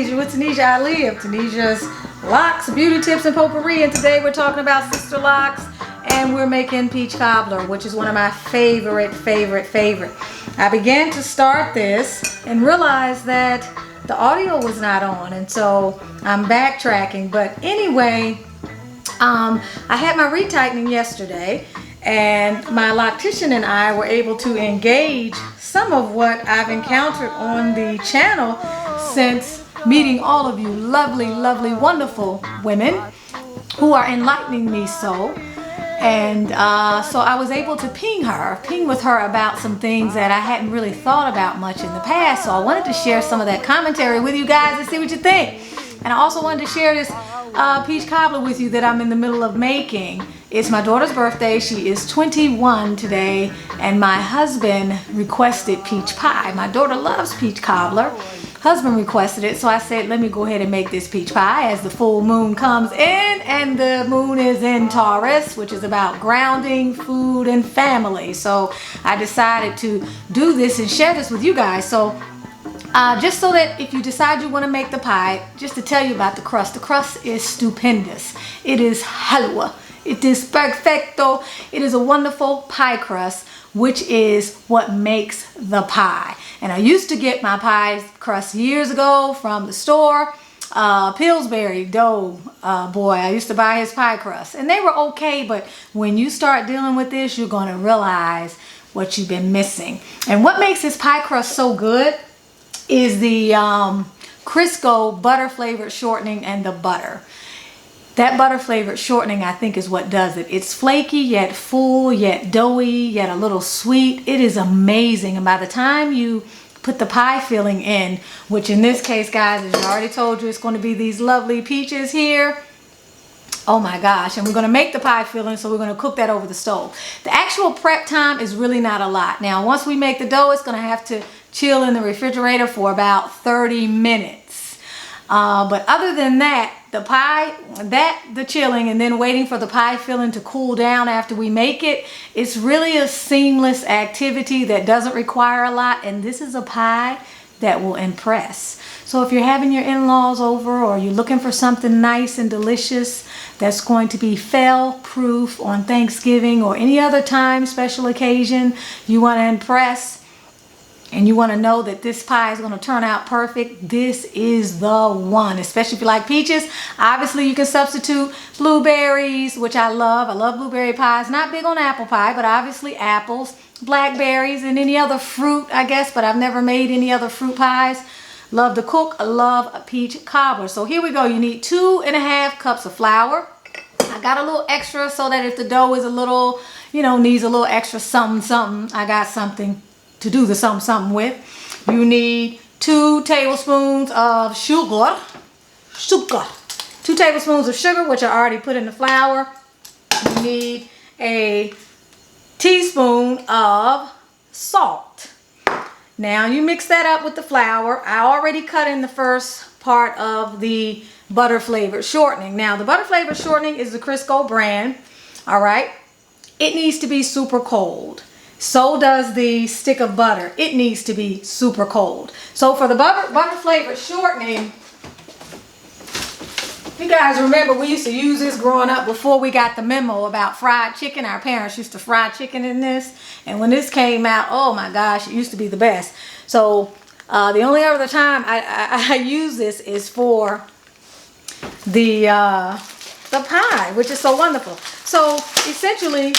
Tanisha with Tanisha Ali of Tanisha's Locks, Beauty Tips and Potpourri, and today we're talking about Sisterlocks, and we're making peach cobbler, which is one of my favorite. I began to start this and realized that the audio was not on, and so I'm backtracking. But anyway, I had my retightening yesterday, and my loctician and I were able to engage some of what I've encountered on the channel since meeting all of you lovely, wonderful women who are enlightening me so. And so I was able to ping with her about some things that I hadn't really thought about much in the past. So I wanted to share some of that commentary with you guys and see what you think. And I also wanted to share this peach cobbler with you that I'm in the middle of making. It's my daughter's birthday. She is 21 today, and my husband requested peach pie. My daughter loves peach cobbler. Husband requested it, so I said, let me go ahead and make this peach pie as the full moon comes in, and the moon is in Taurus, which is about grounding, food, and family. So I decided to do this and share this with you guys. So just so that if you decide you want to make the pie, just to tell you about the crust is stupendous. It is halwa. It is perfecto. It is a wonderful pie crust, which is what makes the pie. And I used to get my pie crust years ago from the store. Pillsbury dough boy, I used to buy his pie crust, and they were okay, but when you start dealing with this, you're going to realize what you've been missing. And what makes this pie crust so good is the Crisco butter flavored shortening and the butter. That butter flavored shortening, I think, is what does it. It's flaky, yet full, yet doughy, yet a little sweet. It is amazing. And by the time you put the pie filling in, which in this case, guys, as I already told you, it's going to be these lovely peaches here. Oh my gosh. And we're going to make the pie filling, so we're going to cook that over the stove. The actual prep time is really not a lot. Now, once we make the dough, it's going to have to chill in the refrigerator for about 30 minutes. But other than that, the chilling and then waiting for the pie filling to cool down after we make it, it's really a seamless activity that doesn't require a lot. And this is a pie that will impress. So if you're having your in-laws over, or you're looking for something nice and delicious that's going to be fail-proof on Thanksgiving or any other time, special occasion, you want to impress, and you want to know that this pie is going to turn out perfect, this is the one. Especially if you like peaches. Obviously, you can substitute blueberries, which I love. I love blueberry pies. Not big on apple pie, but obviously apples, blackberries, and any other fruit, I guess. But I've never made any other fruit pies. Love to cook. I love a peach cobbler. So here we go. You need 2½ cups of flour. I got a little extra so that if the dough is a little, needs a little extra something, I got something to do the something with. You need 2 tablespoons of sugar. 2 tablespoons of sugar, which I already put in the flour. You need a teaspoon of salt. Now you mix that up with the flour. I already cut in the first part of the butter flavored shortening. Now the butter flavored shortening is the Crisco brand. All right. It needs to be super cold. So does the stick of butter. It needs to be super cold. So for the butter flavored shortening, you guys remember we used to use this growing up before we got the memo about fried chicken. Our parents used to fry chicken in this. And when this came out, oh my gosh, it used to be the best. So the only other time I use this is for the pie, which is so wonderful. So essentially,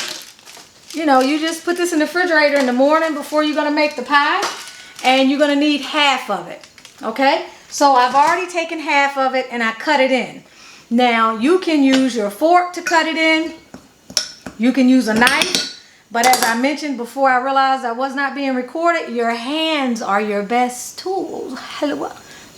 you just put this in the refrigerator in the morning before you're going to make the pie, and you're going to need half of it. Okay? So I've already taken half of it and I cut it in. Now you can use your fork to cut it in. You can use a knife. But as I mentioned before, I realized I was not being recorded. Your hands are your best tools.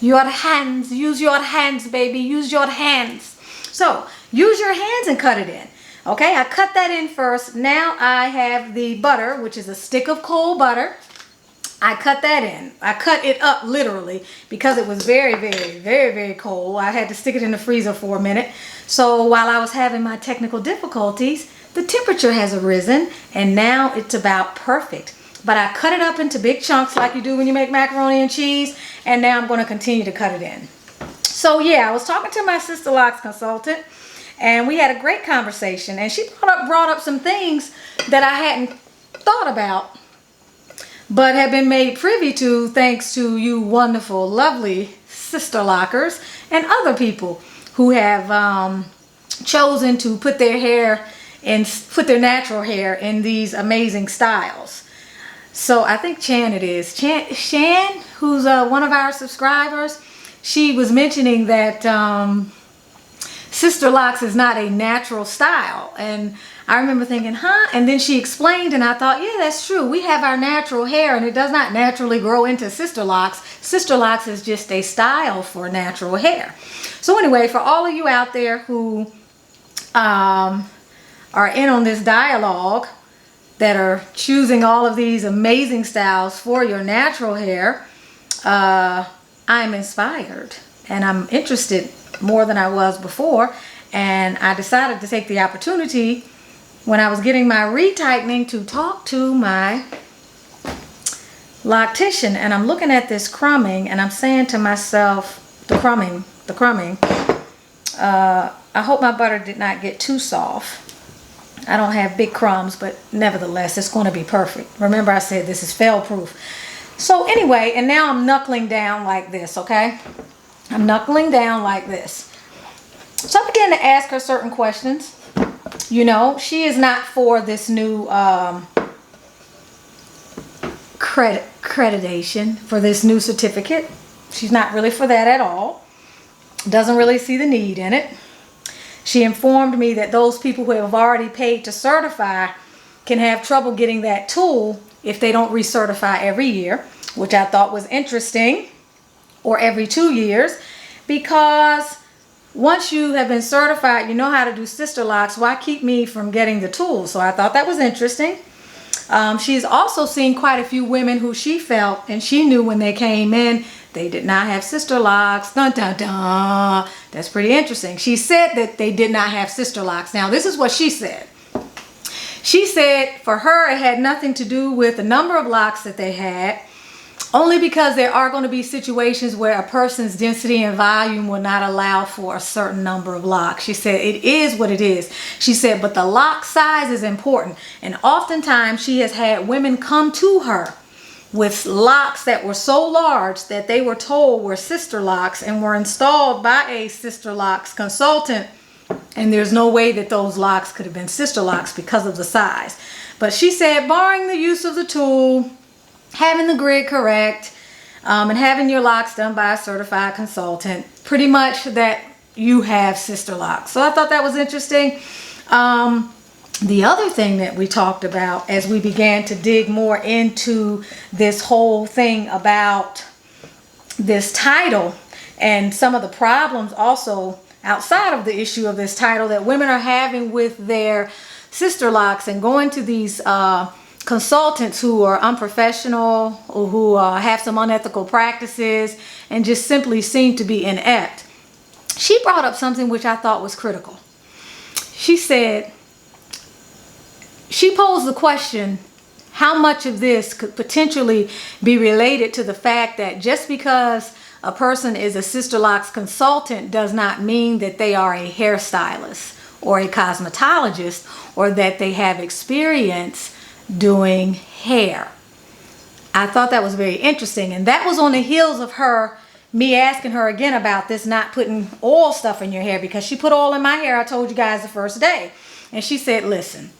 Your hands. Use your hands, baby. Use your hands. So use your hands and cut it in. Okay, I cut that in first. Now I have the butter, which is a stick of cold butter. I cut that in. I cut it up literally because it was very cold. I had to stick it in the freezer for a minute. So while I was having my technical difficulties, the temperature has arisen and now it's about perfect. But I cut it up into big chunks like you do when you make macaroni and cheese, and now I'm going to continue to cut it in. So yeah, I was talking to my Sisterlocks consultant, and we had a great conversation, and she brought up some things that I hadn't thought about, but have been made privy to thanks to you wonderful, lovely Sisterlockers and other people who have chosen to put their hair and put their natural hair in these amazing styles. So I think Shan Shan, who's one of our subscribers, she was mentioning that Sisterlocks is not a natural style, and I remember thinking, huh? And then she explained, and I thought, yeah, that's true. We have our natural hair, and it does not naturally grow into Sisterlocks. Sisterlocks is just a style for natural hair. So anyway, for all of you out there who are in on this dialogue, that are choosing all of these amazing styles for your natural hair, I'm inspired, and I'm interested more than I was before, and I decided to take the opportunity when I was getting my retightening to talk to my loctician. And I'm looking at this crumbing, and I'm saying to myself, the crumbing, I hope my butter did not get too soft. I don't have big crumbs, but nevertheless, it's going to be perfect. Remember, I said this is fail proof. So anyway, and now I'm knuckling down like this, okay? I'm knuckling down like this. So I began to ask her certain questions. You know, she is not for this new accreditation, for this new certificate. She's not really for that at all. Doesn't really see the need in it. She informed me that those people who have already paid to certify can have trouble getting that tool if they don't recertify every year, which I thought was interesting, or every 2 years, because once you have been certified, you know how to do Sisterlocks, why keep me from getting the tool? So I thought that was interesting. She's also seen quite a few women who she felt, and she knew when they came in, they did not have Sisterlocks. Dun, dun, dun. That's pretty interesting. She said that they did not have Sisterlocks. Now, this is what she said. She said for her, it had nothing to do with the number of locks that they had, only because there are going to be situations where a person's density and volume will not allow for a certain number of locks. She said it is what it is. She said, but the lock size is important. And oftentimes she has had women come to her with locks that were so large that they were told were Sisterlocks and were installed by a Sisterlocks consultant, and there's no way that those locks could have been Sisterlocks because of the size. But she said, barring the use of the tool, having the grid correct, and having your locks done by a certified consultant, pretty much that you have Sisterlocks. So I thought that was interesting. The other thing that we talked about as we began to dig more into this whole thing about this title and some of the problems also outside of the issue of this title that women are having with their Sisterlocks and going to these consultants who are unprofessional or who have some unethical practices and just simply seem to be inept. She brought up something which I thought was critical. She said, she posed the question, how much of this could potentially be related to the fact that just because a person is a Sisterlocks consultant does not mean that they are a hairstylist or a cosmetologist or that they have experience doing hair. I thought that was very interesting, and that was on the heels of me asking her again about this not putting oil stuff in your hair, because she put oil in my hair, I told you guys the first day, and she said, listen,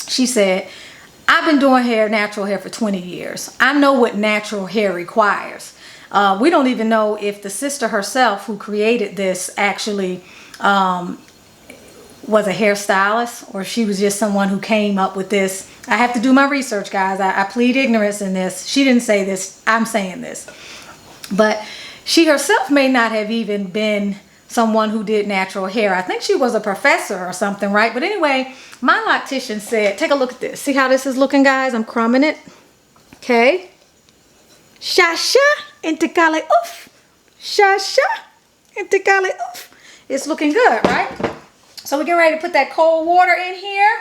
she said, I've been doing natural hair for 20 years. I know what natural hair requires. We don't even know if the sister herself who created this actually was a hairstylist, or she was just someone who came up with this. I have to do my research, guys. I plead ignorance in this. She didn't say this. I'm saying this. But she herself may not have even been someone who did natural hair. I think she was a professor or something, right? But anyway, my loctician said, take a look at this. See how this is looking, guys? I'm crumbing it. Okay. Sha-sha, intikale oof. Sha-sha, intikale oof. It's looking good, right? So we're getting ready to put that cold water in here.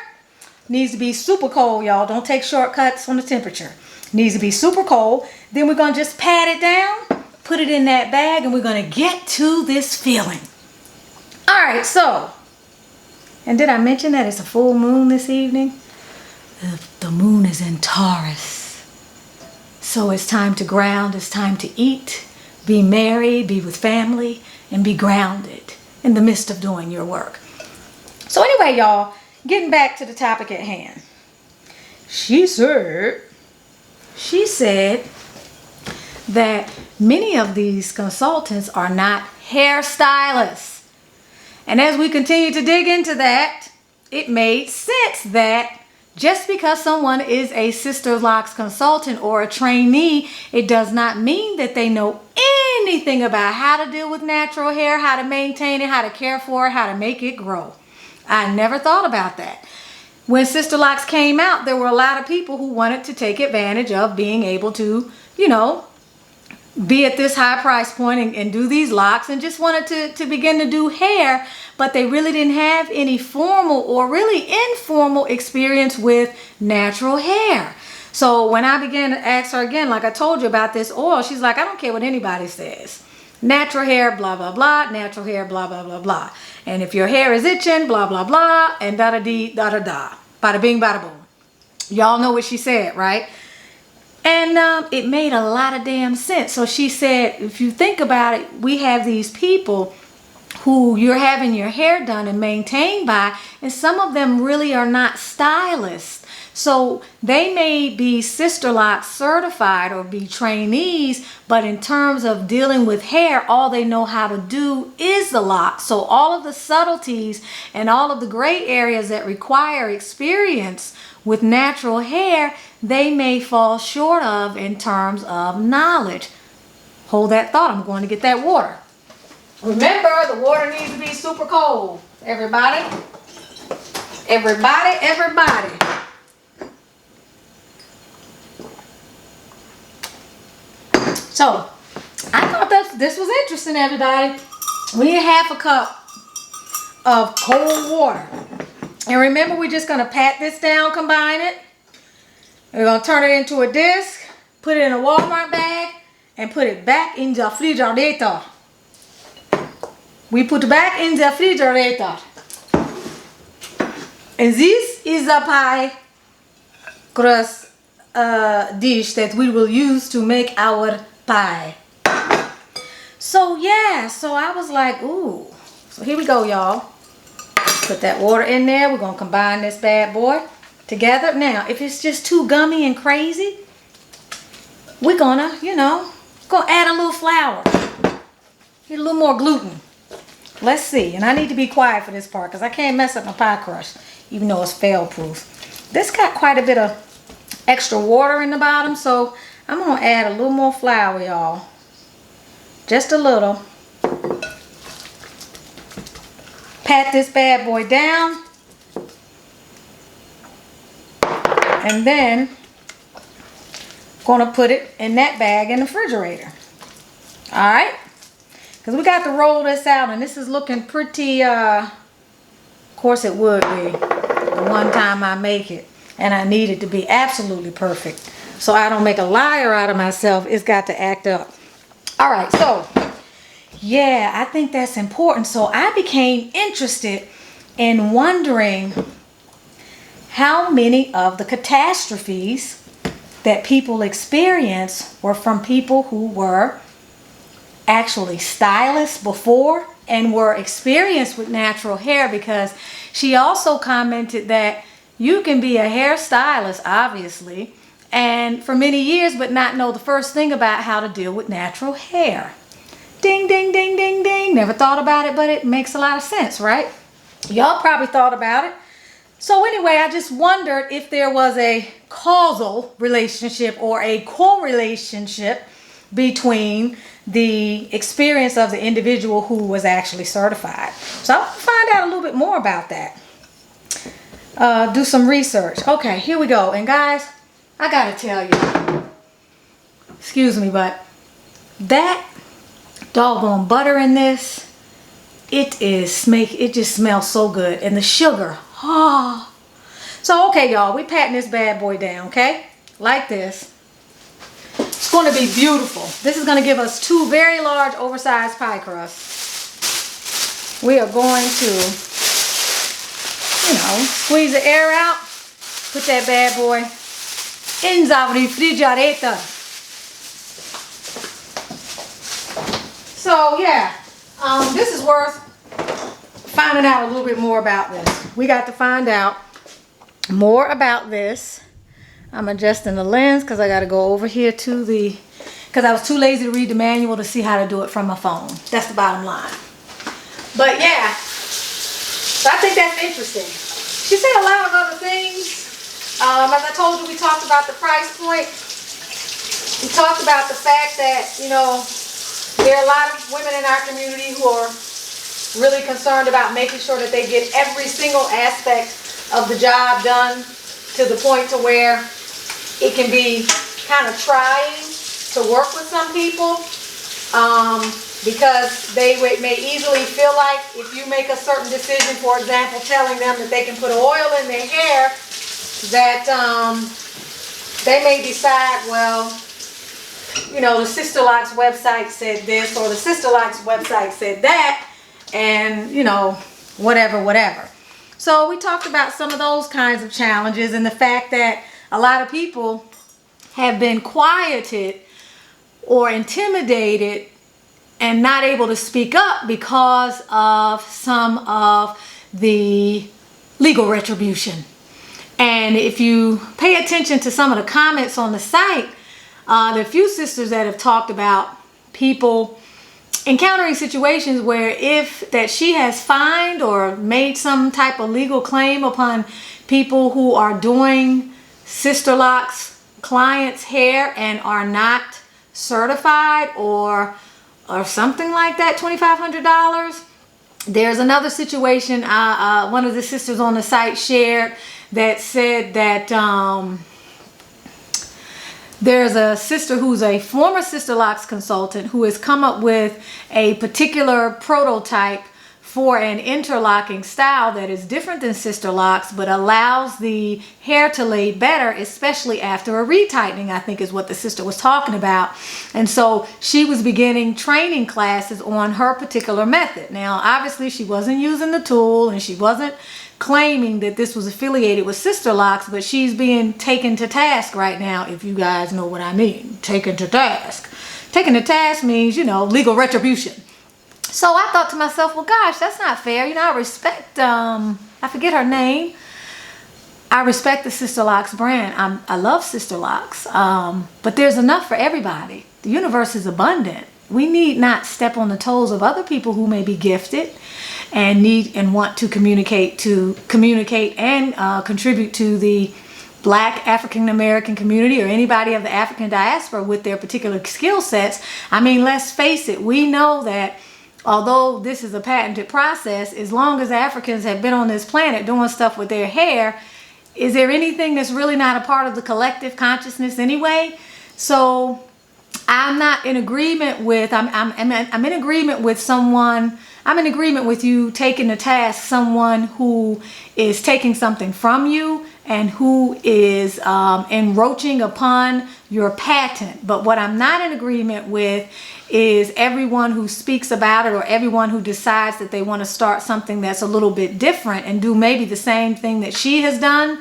Needs to be super cold, y'all. Don't take shortcuts on the temperature. Needs to be super cold. Then we're going to just pat it down. put it in that bag, and we're going to get to this feeling. All right, so, and did I mention that it's a full moon this evening? The moon is in Taurus. So it's time to ground, it's time to eat, be merry, be with family, and be grounded in the midst of doing your work. So anyway, y'all, getting back to the topic at hand. She said that many of these consultants are not hairstylists. And as we continue to dig into that, it made sense that just because someone is a Sisterlocks consultant or a trainee, it does not mean that they know anything about how to deal with natural hair, how to maintain it, how to care for it, how to make it grow. I never thought about that. When Sisterlocks came out, there were a lot of people who wanted to take advantage of being able to, you know, be at this high price point and do these locks, and just wanted to begin to do hair, but they really didn't have any formal or really informal experience with natural hair. So when I began to ask her again, like I told you about this oil, she's like, I don't care what anybody says. Natural hair, blah, blah, blah. Natural hair, blah, blah, blah, blah. And if your hair is itching, blah, blah, blah. And da-da-dee, da-da-da. Bada bing, bada boom. Y'all know what she said, right? And it made a lot of damn sense. So she said, if you think about it, we have these people who you're having your hair done and maintained by, and some of them really are not stylists. So they may be Sisterlocks certified or be trainees, but in terms of dealing with hair, all they know how to do is the lock. So all of the subtleties and all of the gray areas that require experience with natural hair, they may fall short of in terms of knowledge. Hold that thought. I'm going to get that water. Remember, the water needs to be super cold. Everybody. Everybody, everybody. So, I thought that this was interesting, everybody. We need half a cup of cold water. And remember, we're just going to pat this down, combine it. We're going to turn it into a disc, put it in a Walmart bag, and put it back in the refrigerator. We put it back in the refrigerator. And this is a pie crust dish that we will use to make our pie. So yeah, so I was like, ooh. So here we go, y'all. Put that water in there. We're going to combine this bad boy together. Now, if it's just too gummy and crazy, we're going to, you know, add a little flour. Get a little more gluten. Let's see. And I need to be quiet for this part because I can't mess up my pie crust, even though it's fail-proof. This got quite a bit of extra water in the bottom, so I'm going to add a little more flour, y'all. Just a little. Pat this bad boy down. And then going to put it in that bag in the refrigerator. Alright? Because we got to roll this out, and this is looking pretty, of course it would be the one time I make it. And I need it to be absolutely perfect. So I don't make a liar out of myself. It's got to act up. Alright, so yeah, I think that's important. So I became interested in wondering how many of the catastrophes that people experience were from people who were actually stylists before and were experienced with natural hair, because she also commented that you can be a hairstylist, obviously, and for many years, but not know the first thing about how to deal with natural hair. Ding, ding, ding, ding, ding. Never thought about it, but it makes a lot of sense, right? Y'all probably thought about it. So anyway, I just wondered if there was a causal relationship or a correlationship between the experience of the individual who was actually certified. So I want to find out a little bit more about that. Do some research. Okay, here we go. And guys, I gotta tell you, excuse me, but that doggone butter in this, it just smells so good. And the sugar, oh. So okay, y'all, we patting this bad boy down, okay? Like this. It's going to be beautiful. This is going to give us 2 very large oversized pie crusts. We are going to, you know, squeeze the air out. Put that bad boy in the refrigerator. So yeah, this is worth finding out a little bit more about this. We got to find out more about this. I'm adjusting the lens because I got to go over here to the, because I was too lazy to read the manual to see how to do it from my phone. That's the bottom line. But yeah, so I think that's interesting. She said a lot of other things. As I told you, we talked about the price point. We talked about the fact that, you know, there are a lot of women in our community who are really concerned about making sure that they get every single aspect of the job done to the point to where it can be kind of trying to work with some people, because they may easily feel like if you make a certain decision, for example, telling them that they can put oil in their hair, that they may decide, well, you know, the Sisterlocks website said this or the Sisterlocks website said that, and, you know, whatever. So we talked about some of those kinds of challenges and the fact that a lot of people have been quieted or intimidated and not able to speak up because of some of the legal retribution. And if you pay attention to some of the comments on the site, there are a few sisters that have talked about people encountering situations where if that she has fined or made some type of legal claim upon people who are doing Sisterlocks clients' hair and are not certified or something like that, $2,500. There's another situation one of the sisters on the site shared that said that there's a sister who's a former Sisterlocks consultant who has come up with a particular prototype for an interlocking style that is different than Sisterlocks but allows the hair to lay better, especially after a retightening, I think is what the sister was talking about. And so she was beginning training classes on her particular method. Now, obviously she wasn't using the tool and she wasn't claiming that this was affiliated with Sisterlocks, but she's being taken to task right now, if you guys know what I mean. Taken to task. Taken to task means, you know, legal retribution. So I thought to myself, well, gosh, that's not fair. You know, I respect, I forget her name. I respect the Sisterlocks brand. I love Sisterlocks, but there's enough for everybody. The universe is abundant. We need not step on the toes of other people who may be gifted and need and want to communicate and contribute to the Black African American community or anybody of the African diaspora with their particular skill sets. I mean, let's face it, we know that although this is a patented process, as long as Africans have been on this planet doing stuff with their hair, is there anything that's really not a part of the collective consciousness anyway? So I'm not in agreement with, I'm in agreement with someone, I'm in agreement with you taking to task someone who is taking something from you and who is encroaching upon your patent. But what I'm not in agreement with is everyone who speaks about it or everyone who decides that they want to start something that's a little bit different and do maybe the same thing that she has done,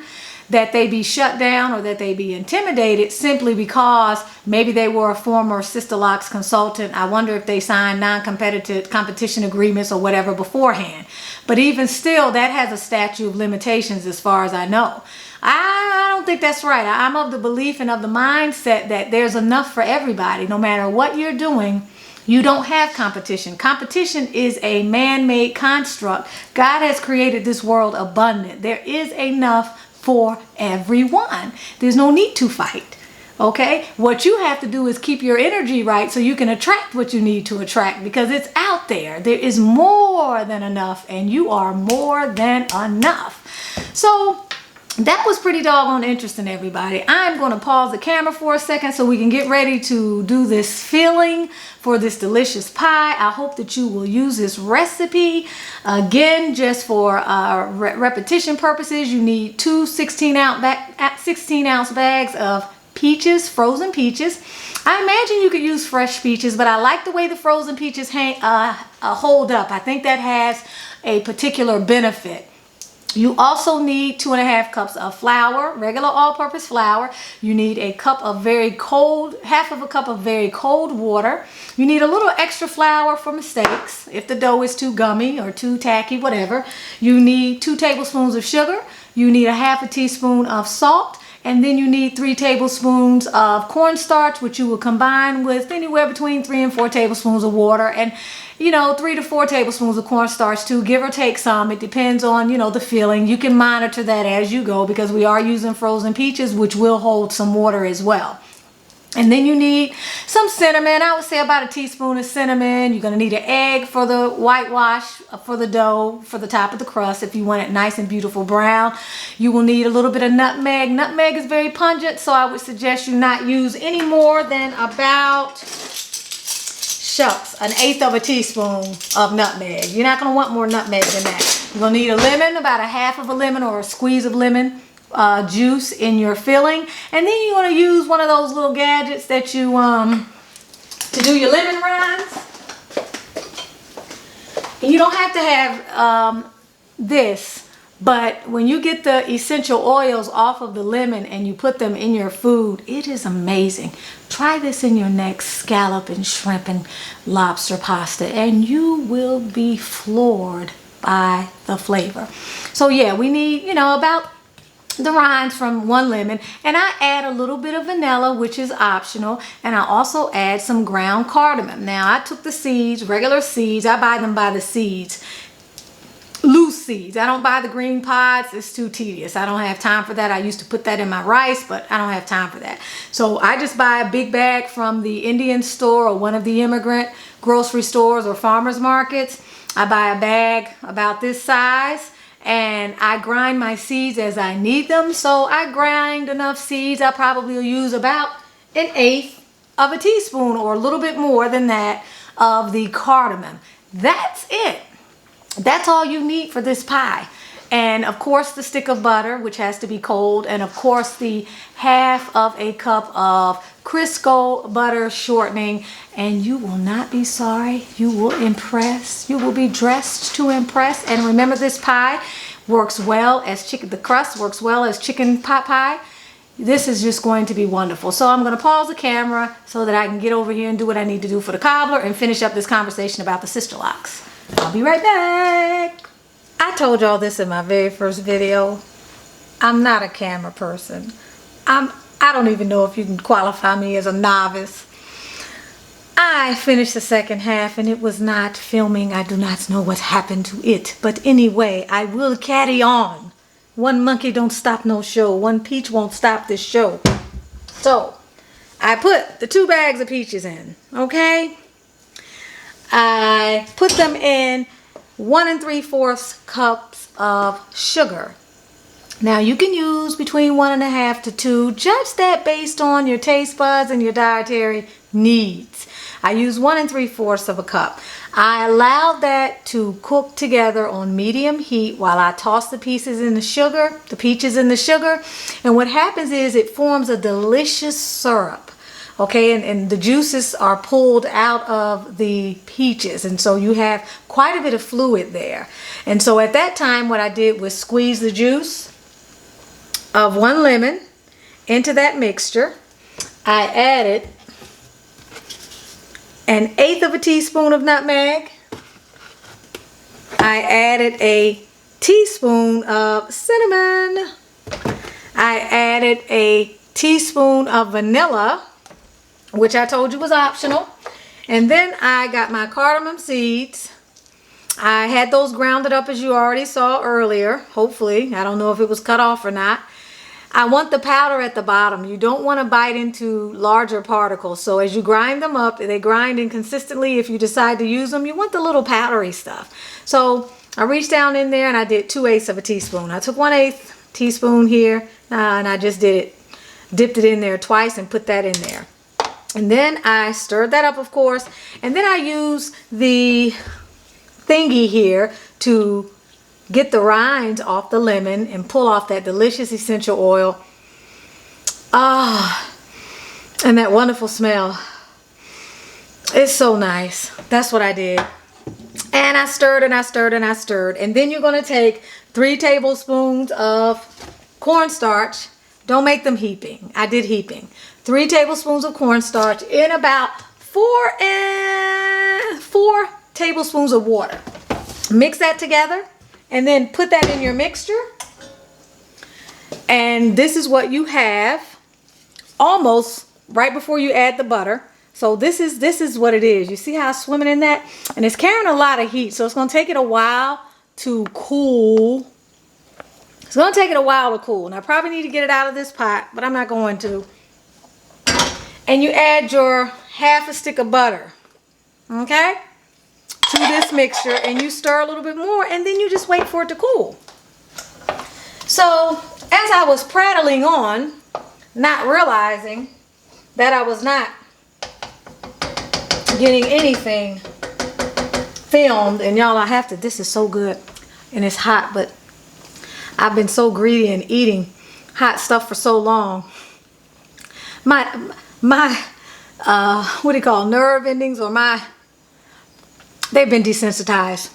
that they be shut down or that they be intimidated simply because maybe they were a former Sisterlocks consultant. I wonder if they signed non-competitive competition agreements or whatever beforehand. But even still, that has a statute of limitations as far as I know. I don't think that's right. I'm of the belief and of the mindset that there's enough for everybody. No matter what you're doing, you don't have competition. Competition is a man-made construct. God has created this world abundant. There is enough for everyone. There's no need to fight. Okay? What you have to do is keep your energy right so you can attract what you need to attract, because it's out there. There is more than enough, and you are more than enough. So that was pretty doggone interesting, everybody. I'm going to pause the camera for a second so we can get ready to do this filling for this delicious pie. I hope that you will use this recipe. Again, just for repetition purposes, you need two 16-ounce bags of peaches, frozen peaches. I imagine you could use fresh peaches, but I like the way the frozen peaches hold up. I think that has a particular benefit. You also need 2.5 cups of flour, regular all-purpose flour. You need a cup of half of a cup of very cold water. You need a little extra flour for mistakes, if the dough is too gummy or too tacky, whatever. You need 2 tablespoons of sugar. You need a 1/2 teaspoon of salt. And then you need 3 tablespoons of cornstarch, which you will combine with anywhere between 3 and 4 tablespoons of water. And, 3 to 4 tablespoons of cornstarch too, give or take some. It depends on, the feeling. You can monitor that as you go because we are using frozen peaches, which will hold some water as well. And then you need some cinnamon. I would say about 1 teaspoon of cinnamon. You're going to need an egg for the whitewash for the dough, for the top of the crust if you want it nice and beautiful brown. You will need a little bit of nutmeg. Nutmeg is very pungent, so I would suggest you not use any more than about, 1/8 of a teaspoon of nutmeg. You're not going to want more nutmeg than that. You're going to need a lemon, about 1/2 of a lemon or a squeeze of lemon juice in your filling, and then you're going to use one of those little gadgets that you to do your lemon rinds. And you don't have to have this, but when you get the essential oils off of the lemon and you put them in your food, it is amazing. Try this in your next scallop and shrimp and lobster pasta and you will be floored by the flavor. So yeah, we need about the rinds from 1 lemon, and I add a little bit of vanilla, which is optional, and I also add some ground cardamom. Now I took the seeds, regular seeds. I buy them by the seeds, loose seeds. I don't buy the green pods. It's too tedious. I don't have time for that. I used to put that in my rice, but I don't have time for that. So I just buy a big bag from the Indian store or one of the immigrant grocery stores or farmers markets. I buy a bag about this size, and I grind my seeds as I need them. So I grind enough seeds. I probably will use about 1/8 of a teaspoon or a little bit more than that of the cardamom. That's it. That's all you need for this pie. And of course the stick of butter, which has to be cold, and of course the 1/2 of a cup of Crisco butter shortening, and you will not be sorry. You will impress. You will be dressed to impress. And remember, this pie works well as chicken. The crust works well as chicken pot pie. This is just going to be wonderful. So I'm going to pause the camera so that I can get over here and do what I need to do for the cobbler and finish up this conversation about the Sisterlocks. I'll be right back. I told y'all this in my very first video. I'm not a camera person. I don't even know if you can qualify me as a novice. I finished the second half and it was not filming. I do not know what happened to it. But anyway, I will carry on. One monkey don't stop no show. One peach won't stop this show. So, I put the 2 bags of peaches in, okay? I put them in 1 3/4 cups of sugar. Now you can use between 1 1/2 to 2, judge that based on your taste buds and your dietary needs. I use 1 3/4 of a cup. I allowed that to cook together on medium heat while I toss the peaches in the sugar. And what happens is it forms a delicious syrup. Okay, and the juices are pulled out of the peaches, and so you have quite a bit of fluid there. And so at that time, what I did was squeeze the juice of 1 lemon into that mixture. I added 1/8 of a teaspoon of nutmeg. I added a teaspoon of cinnamon. I added a teaspoon of vanilla, which I told you was optional. And then I got my cardamom seeds. I had those grounded up as you already saw earlier, hopefully. I don't know if it was cut off or not. I want the powder at the bottom. You don't want to bite into larger particles. So as you grind them up, they grind inconsistently. If you decide to use them, you want the little powdery stuff. So I reached down in there and I did 2/8 of a teaspoon. I took 1/8 teaspoon here and I just dipped it in there twice and put that in there. And then I stirred that up, of course. And then I use the thingy here to get the rinds off the lemon and pull off that delicious essential oil. And that wonderful smell. It's so nice. That's what I did. And I stirred and I stirred and I stirred. And then you're going to take 3 tablespoons of cornstarch. Don't make them heaping. I did heaping. 3 tablespoons of cornstarch in about 4 tablespoons of water. Mix that together and then put that in your mixture. And this is what you have almost right before you add the butter. So this is what it is. You see how it's swimming in that? And it's carrying a lot of heat. So it's going to take it a while to cool. It's going to take it a while to cool. And I probably need to get it out of this pot, but I'm not going to. And you add your 1/2 stick of butter, okay, to this mixture. And you stir a little bit more. And then you just wait for it to cool. So as I was prattling on, not realizing that I was not getting anything filmed, and y'all, I have to, this is so good and it's hot, but I've been so greedy and eating hot stuff for so long. My what do you call, nerve endings, or they've been desensitized.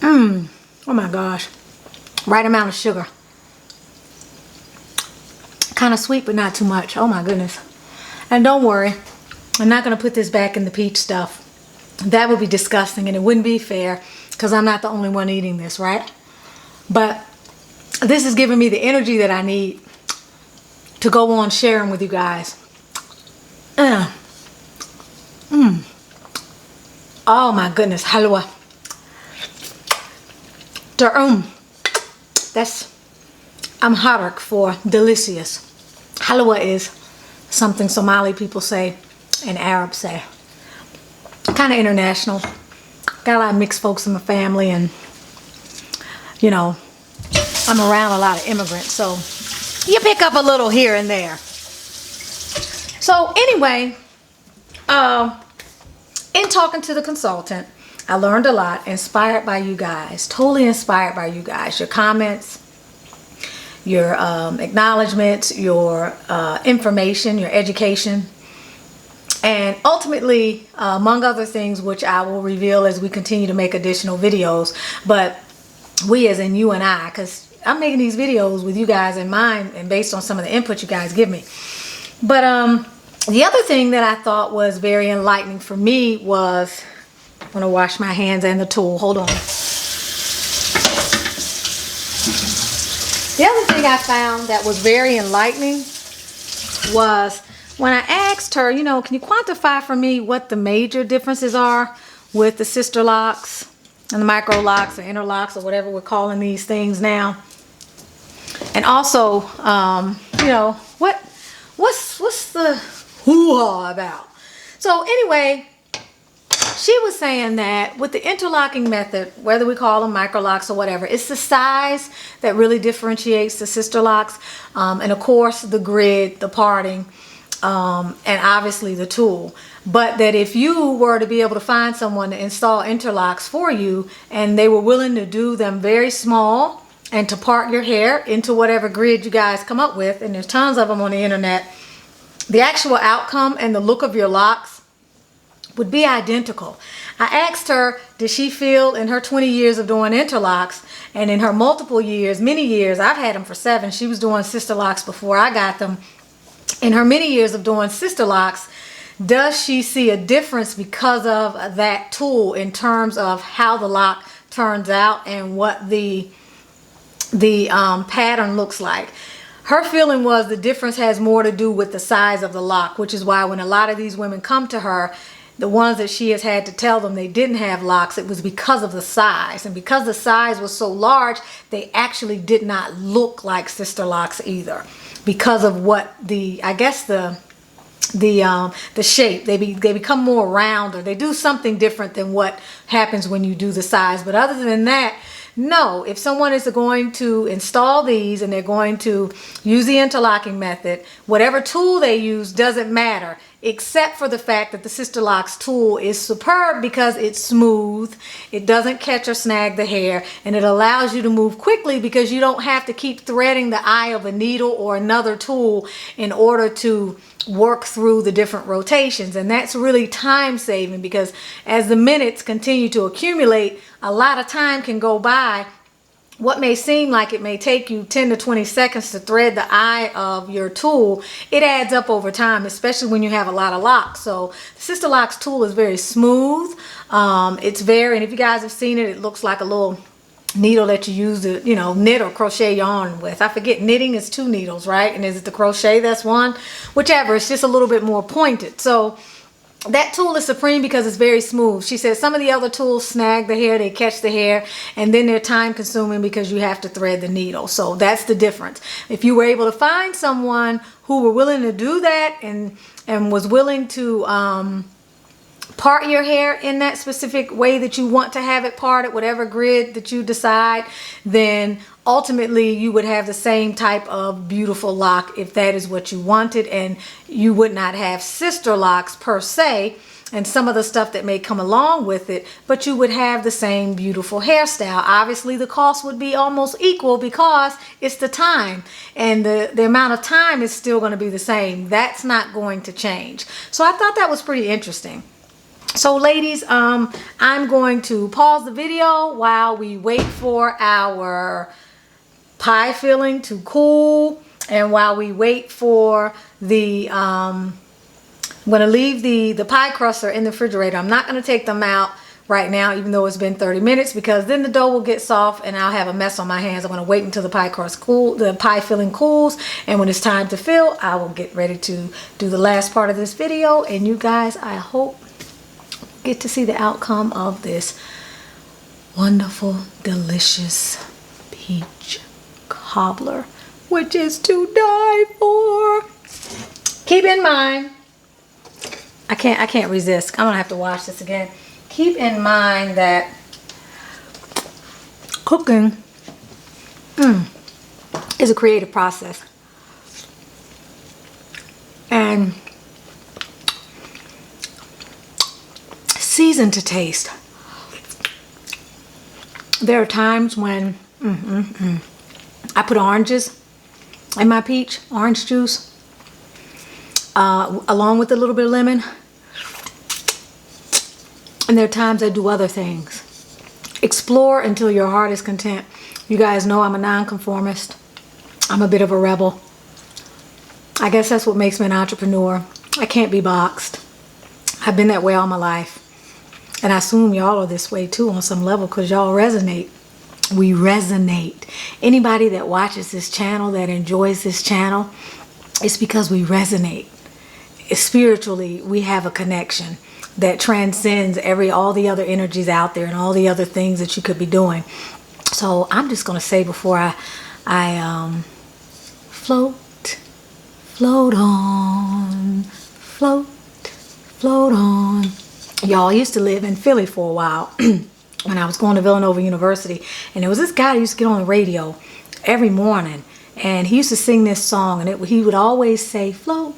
Oh my gosh. Right amount of sugar. Kind of sweet, but not too much. Oh my goodness. And don't worry, I'm not going to put this back in the peach stuff. That would be disgusting and it wouldn't be fair because I'm not the only one eating this, right? But this is giving me the energy that I need to go on sharing with you guys. Oh my goodness, halwa. That's Amharic for delicious. Halwa is something Somali people say and Arabs say. Kind of international. Got a lot of mixed folks in my family, and you know, I'm around a lot of immigrants, so you pick up a little here and there. So anyway, in talking to the consultant, I learned a lot, inspired by you guys, totally inspired by you guys, your comments, your acknowledgments, your information, your education, and ultimately, among other things, which I will reveal as we continue to make additional videos, but we as in you and I, because I'm making these videos with you guys in mind and based on some of the input you guys give me. But the other thing that I thought was very enlightening for me was, I'm going to wash my hands and the tool. Hold on. The other thing I found that was very enlightening was when I asked her, you know, can you quantify for me what the major differences are with the Sisterlocks and the Microlocks or Interlocks or whatever we're calling these things now? And also, you know, what's the hoo-ha about? So anyway, she was saying that with the interlocking method, whether we call them Microlocks or whatever, it's the size that really differentiates the Sisterlocks, and of course the grid, the parting, and obviously the tool. But that if you were to be able to find someone to install interlocks for you and they were willing to do them very small and to part your hair into whatever grid you guys come up with, and there's tons of them on the internet, the actual outcome and the look of your locks would be identical. I asked her, did she feel in her 20 years of doing interlocks, and in her multiple years, many years, I've had them for 7, she was doing Sisterlocks before I got them. In her many years of doing Sisterlocks, does she see a difference because of that tool in terms of how the lock turns out and what the pattern looks like? Her feeling was the difference has more to do with the size of the lock, which is why when a lot of these women come to her, the ones that she has had to tell them they didn't have locks, it was because of the size. And because the size was so large, they actually did not look like Sisterlocks either. Because of what I guess the shape, they become more round, or they do something different than what happens when you do the size. But other than that, no, if someone is going to install these and they're going to use the interlocking method, whatever tool they use doesn't matter. except for the fact that the Sisterlocks tool is superb because it's smooth, it doesn't catch or snag the hair, and it allows you to move quickly because you don't have to keep threading the eye of a needle or another tool in order to work through the different rotations. And that's really time saving, because as the minutes continue to accumulate, a lot of time can go by. What may seem like it may take you 10 to 20 seconds to thread the eye of your tool, it adds up over time, especially when you have a lot of locks. So the Sisterlocks tool is very smooth. And if you guys have seen it, it looks like a little needle that you use to, you know, knit or crochet yarn with. I forget, knitting is 2 needles, right? And is it the crochet that's 1? Whichever, it's just a little bit more pointed. So that tool is supreme because it's very smooth. She said some of the other tools snag the hair, they catch the hair, and then they're time consuming because you have to thread the needle. So that's the difference. If you were able to find someone who were willing to do that and was willing to part your hair in that specific way that you want to have it parted, whatever grid that you decide, then ultimately you would have the same type of beautiful lock if that is what you wanted, and you would not have Sisterlocks per se and some of the stuff that may come along with it, but you would have the same beautiful hairstyle. Obviously the cost would be almost equal because it's the time, and the amount of time is still going to be the same. That's not going to change. So I thought that was pretty interesting. So ladies, I'm going to pause the video while we wait for our pie filling to cool, and while we wait for the I'm going to leave the pie cruster in the refrigerator. I'm not going to take them out right now, even though it's been 30 minutes, because then the dough will get soft and I'll have a mess on my hands. I'm going to wait until the pie crust the pie filling cools, and when it's time to fill, I will get ready to do the last part of this video. And you guys, I hope get to see the outcome of this wonderful, delicious peach cobbler, which is to die for. Keep in mind, I can't resist. I'm gonna have to watch this again. Keep in mind that cooking is a creative process, and season to taste. There are times when I put oranges in my peach, orange juice, along with a little bit of lemon. And there are times I do other things. Explore until your heart is content. You guys know I'm a nonconformist. I'm a bit of a rebel. I guess that's what makes me an entrepreneur. I can't be boxed. I've been that way all my life. And I assume y'all are this way too on some level, because y'all resonate. We resonate. Anybody that watches this channel, that enjoys this channel, it's because we resonate. Spiritually, we have a connection that transcends all the other energies out there and all the other things that you could be doing. So I'm just going to say before I float on, float on. Y'all, I used to live in Philly for a while when I was going to Villanova University, and there was this guy who used to get on the radio every morning, and he used to sing this song, and he would always say, float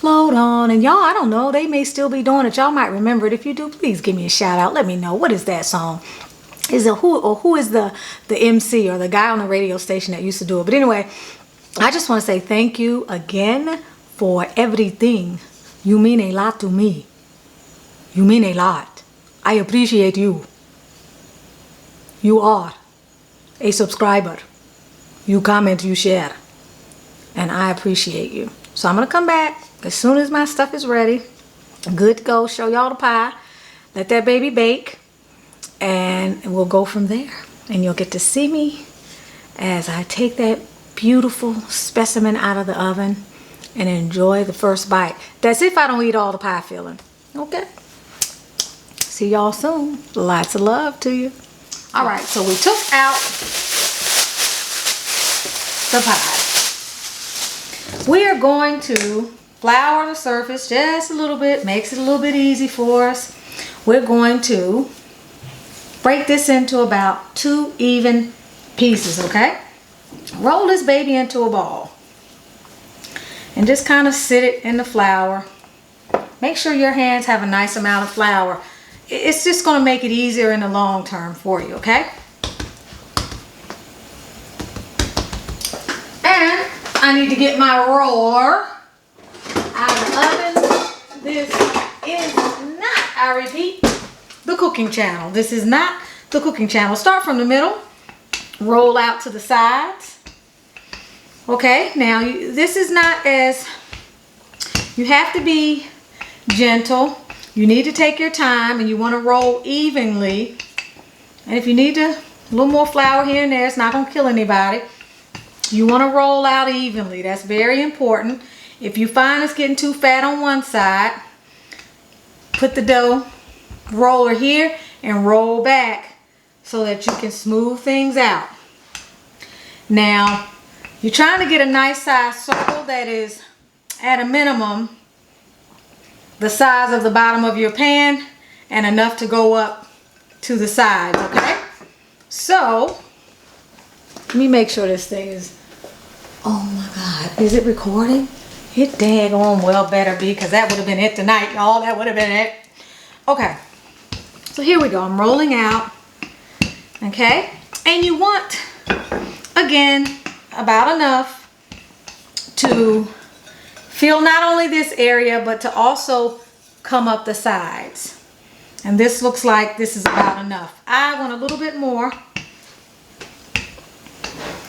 on. And y'all, I don't know, they may still be doing it. Y'all might remember it. If you do, please give me a shout out. Let me know. What is that song? Who is the MC or the guy on the radio station that used to do it? But anyway, I just want to say thank you again for everything. You mean a lot to me. You mean a lot. I appreciate you. You are a subscriber. You comment, you share. And I appreciate you. So I'm going to come back as soon as my stuff is ready. Good to go. Show y'all the pie. Let that baby bake. And we'll go from there. And you'll get to see me as I take that beautiful specimen out of the oven and enjoy the first bite. That's if I don't eat all the pie filling. Okay? See y'all soon. Lots of love to you. All right, so we took out the pie. We are going to flour the surface just a little bit. Makes it a little bit easy for us. We're going to break this into about 2 even pieces, okay? Roll this baby into a ball and just kind of sit it in the flour make sure your hands have a nice amount of flour. It's just going to make it easier in the long term for you, okay? And I need to get my roller out of the oven. This is not, I repeat, the cooking channel. This is not the cooking channel. Start from the middle, roll out to the sides. Okay, now this is not as, you have to be gentle. You need to take your time, and you want to roll evenly. And if you need a little more flour here and there, it's not going to kill anybody. You want to roll out evenly. That's very important. If you find it's getting too fat on one side, put the dough roller here and roll back so that you can smooth things out. Now, you're trying to get a nice size circle that is at a minimum the size of the bottom of your pan and enough to go up to the sides, okay? So, let me make sure this thing is, oh my God, is it recording? It daggone well better be, because that would have been it tonight, y'all. That would have been it. Okay, so here we go. I'm rolling out, okay? And you want, again, about enough to fill not only this area, but to also come up the sides. And this looks like this is about enough. I want a little bit more.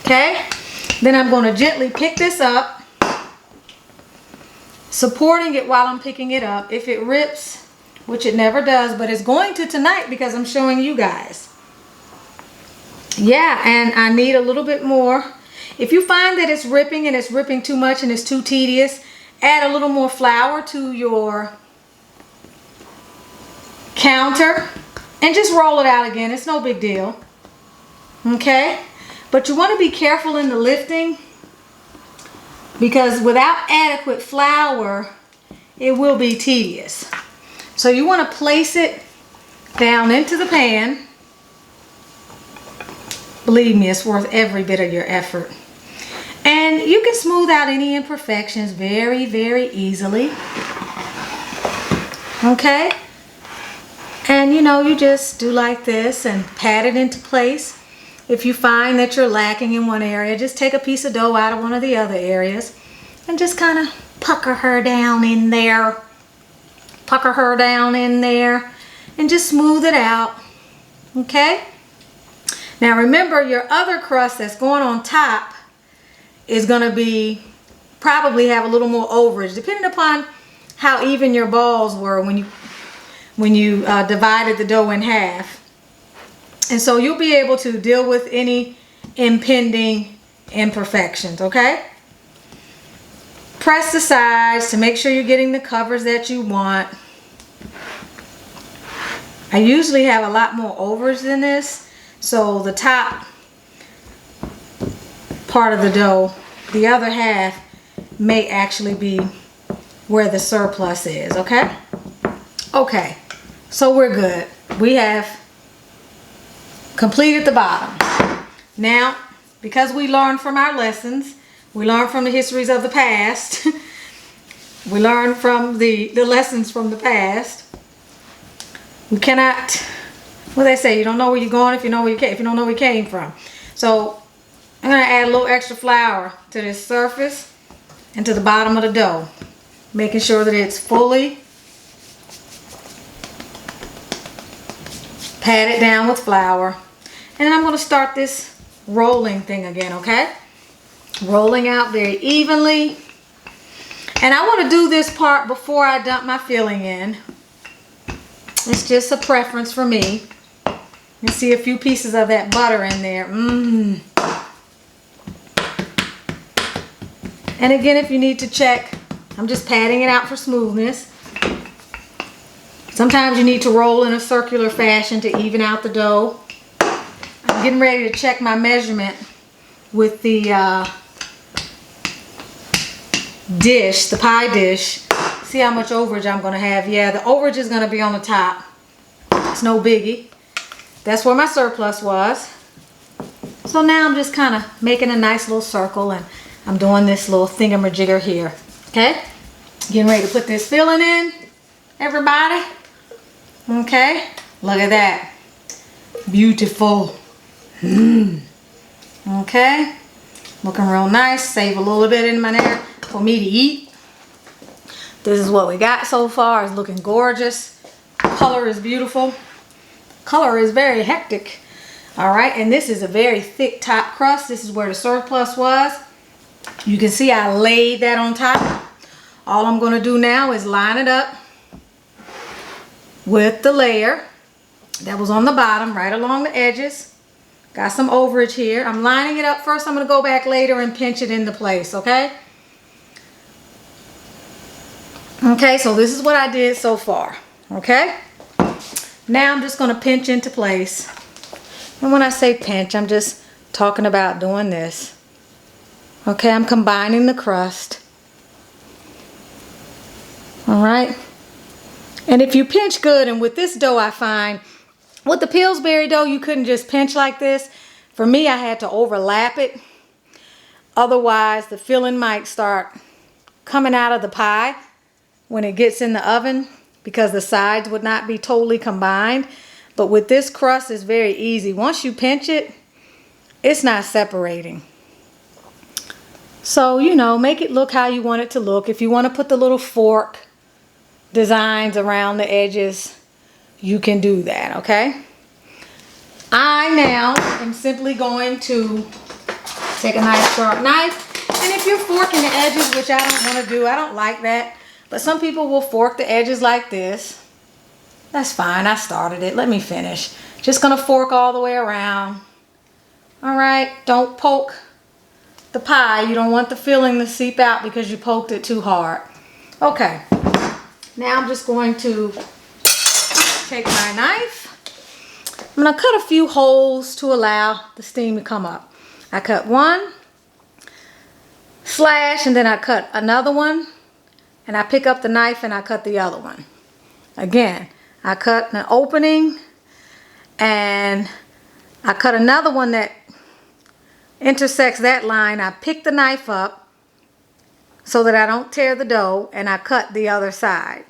Okay? Then I'm going to gently pick this up, supporting it while I'm picking it up. If it rips, which it never does, but it's going to tonight because I'm showing you guys. Yeah, and I need a little bit more. If you find that it's ripping and it's ripping too much and it's too tedious, add a little more flour to your counter and just roll it out again. It's no big deal. Okay? But you want to be careful in the lifting, because without adequate flour, it will be tedious. So you want to place it down into the pan. Believe me, it's worth every bit of your effort. And you can smooth out any imperfections very, very easily. Okay? And you know, you just do like this and pat it into place. If you find that you're lacking in one area, just take a piece of dough out of one of the other areas and just kind of pucker her down in there. Pucker her down in there and just smooth it out. Okay? Now remember, your other crust that's going on top is going to be, probably have a little more overage, depending upon how even your balls were when you divided the dough in half. And so you'll be able to deal with any impending imperfections, okay? Press the sides to make sure you're getting the covers that you want. I usually have a lot more overage than this, so the top part of the dough, the other half, may actually be where the surplus is, okay? Okay, so we're good. We have completed the bottom. Now, because we learned from our lessons, we learned from the histories of the past, we learned from the lessons from the past, we cannot, what they say, you don't know where you're going if you don't know where you came from. So I'm going to add a little extra flour to this surface and to the bottom of the dough, making sure that it's fully patted down with flour. And then I'm going to start this rolling thing again, okay? Rolling out very evenly. And I want to do this part before I dump my filling in. It's just a preference for me. You see a few pieces of that butter in there. And again, if you need to check, I'm just patting it out for smoothness. Sometimes you need to roll in a circular fashion to even out the dough. I'm getting ready to check my measurement with the dish, the pie dish. See how much overage I'm going to have. Yeah, the overage is going to be on the top. It's no biggie. That's where my surplus was. So now I'm just kind of making a nice little circle, and I'm doing this little thingamajigger here. Okay? Getting ready to put this filling in. everybody. Okay, look at that. Beautiful. Okay, looking real nice. Save a little bit in my there for me to eat. This is what we got so far. It's looking gorgeous. Color is beautiful. Color is very hectic. All right, and this is a very thick top crust. This is where the surplus was. You can see I laid that on top. All I'm going to do now is line it up with the layer that was on the bottom, right along the edges. Got some overage here. I'm lining it up first. I'm going to go back later and pinch it into place, okay? Okay, so this is what I did so far, okay? Now I'm just going to pinch into place. And when I say pinch, I'm just talking about doing this. Okay, I'm combining the crust. All right. And if you pinch good, and with this dough I find, with the Pillsbury dough, you couldn't just pinch like this. For me, I had to overlap it. Otherwise, the filling might start coming out of the pie when it gets in the oven because the sides would not be totally combined. But with this crust, it's very easy. Once you pinch it, it's not separating. So, you know, make it look how you want it to look. If you want to put the little fork designs around the edges, you can do that, okay? I now am simply going to take a nice sharp knife. And if you're forking the edges, which I don't want to do, I don't like that. But some people will fork the edges like this. That's fine. I started it. Let me finish. Just going to fork all the way around. All right. Don't poke the pie. You don't want the filling to seep out because you poked it too hard. Okay. Now I'm just going to take my knife. I'm going to cut a few holes to allow the steam to come up. I cut one slash and then I cut another one. And I pick up the knife and I cut the other one. Again, I cut an opening and I cut another one that intersects that line. I pick the knife up so that I don't tear the dough, and I cut the other side.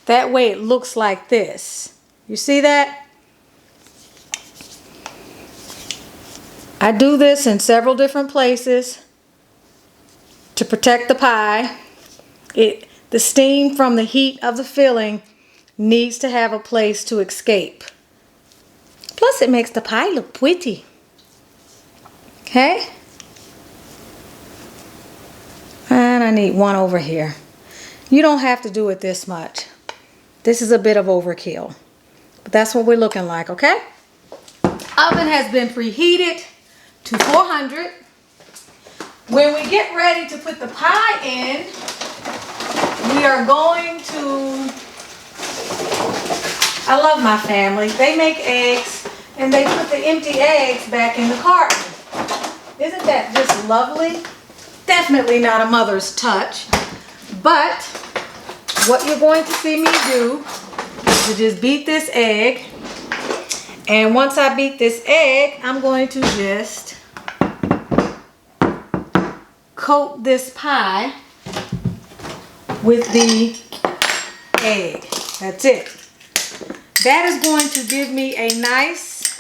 That way it looks like this. You see that? I do this in several different places to protect the pie. The steam from the heat of the filling needs to have a place to escape. Plus it makes the pie look pretty. Okay? And I need one over here. You don't have to do it this much. This is a bit of overkill. But that's what we're looking like, okay? Oven has been preheated to 400. When we get ready to put the pie in, we are going to, I love my family. They make eggs and they put the empty eggs back in the carton. Isn't that just lovely? Definitely not a mother's touch. But what you're going to see me do is to just beat this egg. And once I beat this egg, I'm going to just coat this pie with the egg. That's it. That is going to give me a nice,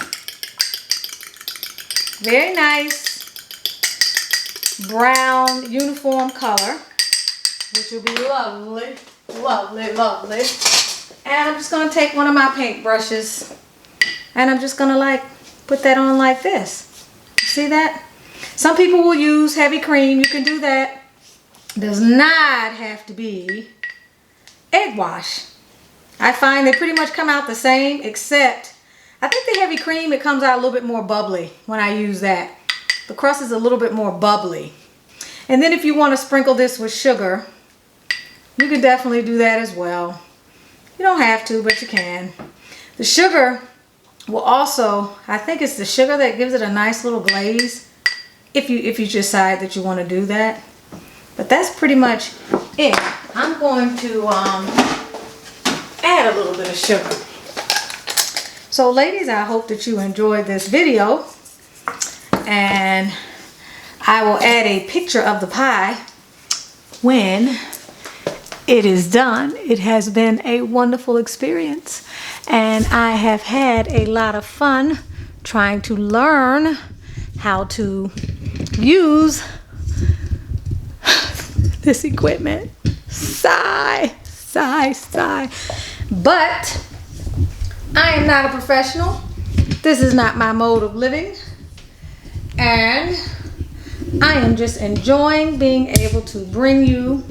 very nice brown uniform color, which will be lovely, lovely, lovely. And I'm just going to take one of my paint brushes and I'm just going to like put that on like this. See that? Some people will use heavy cream. You can do that. Does not have to be egg wash. I find they pretty much come out the same, except I think the heavy cream, it comes out a little bit more bubbly when I use that. The crust is a little bit more bubbly. And then if you want to sprinkle this with sugar, you can definitely do that as well. You don't have to, but you can. The sugar will also, I think it's the sugar that gives it a nice little glaze if you decide that you want to do that. But that's pretty much it. I'm going to add a little bit of sugar. So ladies, I hope that you enjoyed this video. And I will add a picture of the pie when it is done. It has been a wonderful experience, and I have had a lot of fun trying to learn how to use this equipment. Sigh, sigh, sigh. But I am not a professional. This is not my mode of living, and I am just enjoying being able to bring you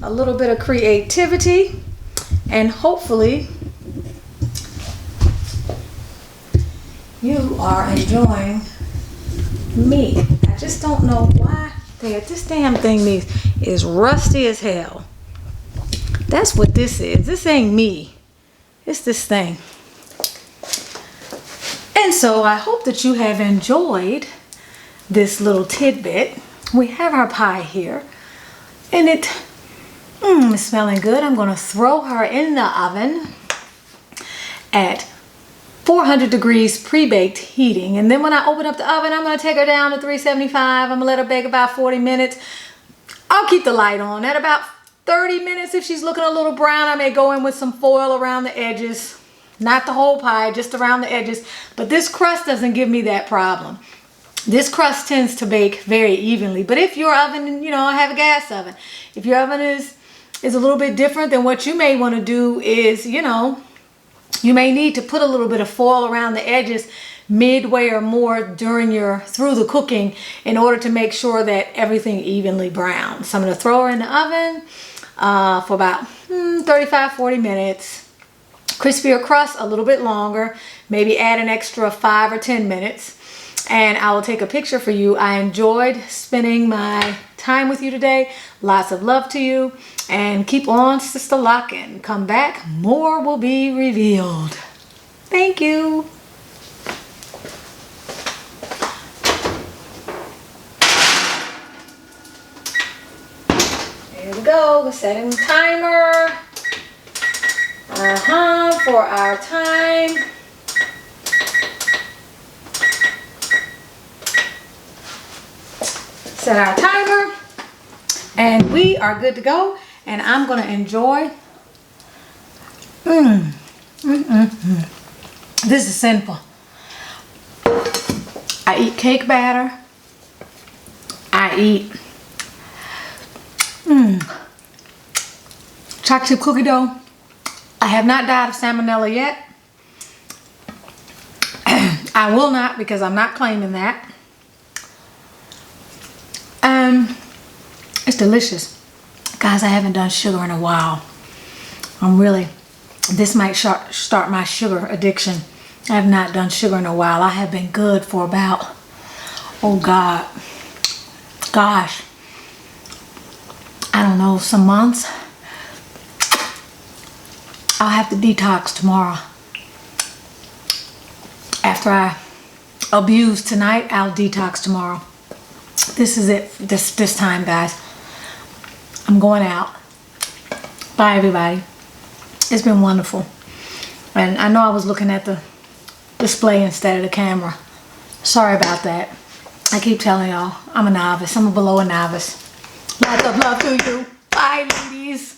a little bit of creativity, and hopefully you are enjoying me. I just don't know why this damn thing is rusty as hell. That's what this is. This ain't me. It's this thing. And so I hope that you have enjoyed this little tidbit. We have our pie here, and it's smelling good. I'm going to throw her in the oven at 400 degrees pre-baked heating, and then when I open up the oven, I'm going to take her down to 375. I'm going to let her bake about 40 minutes. I'll keep the light on. At about 30 minutes, if she's looking a little brown, I may go in with some foil around the edges. Not the whole pie, just around the edges. But this crust doesn't give me that problem. This crust tends to bake very evenly. But if your oven, you know, I have a gas oven. If your oven is a little bit different, then what you may want to do is, you know, you may need to put a little bit of foil around the edges midway or more through the cooking in order to make sure that everything evenly browns. So I'm going to throw her in the oven for about 35-40 minutes. Crispier crust a little bit longer, maybe add an extra 5 or 10 minutes, and I will take a picture for you. I enjoyed spending my time with you today. Lots of love to you, and keep on sister locking. Come back, more will be revealed. Thank you. Here we go. We're setting the timer. For our time. Set our timer, and we are good to go. And I'm going to enjoy. This is simple. I eat cake batter. I eat chocolate chip cookie dough. I have not died of salmonella yet. I will not, because I'm not claiming that. It's delicious. Guys, I haven't done sugar in a while. This might start my sugar addiction. I have not done sugar in a while. I have been good for about, gosh, I don't know, some months. I'll have to detox tomorrow. After I abuse tonight, I'll detox tomorrow. This is it this time, guys. I'm going out. Bye, everybody. It's been wonderful. And I know I was looking at the display instead of the camera. Sorry about that. I keep telling y'all, I'm a novice. I'm below a novice. Lots of love to you. Bye, ladies.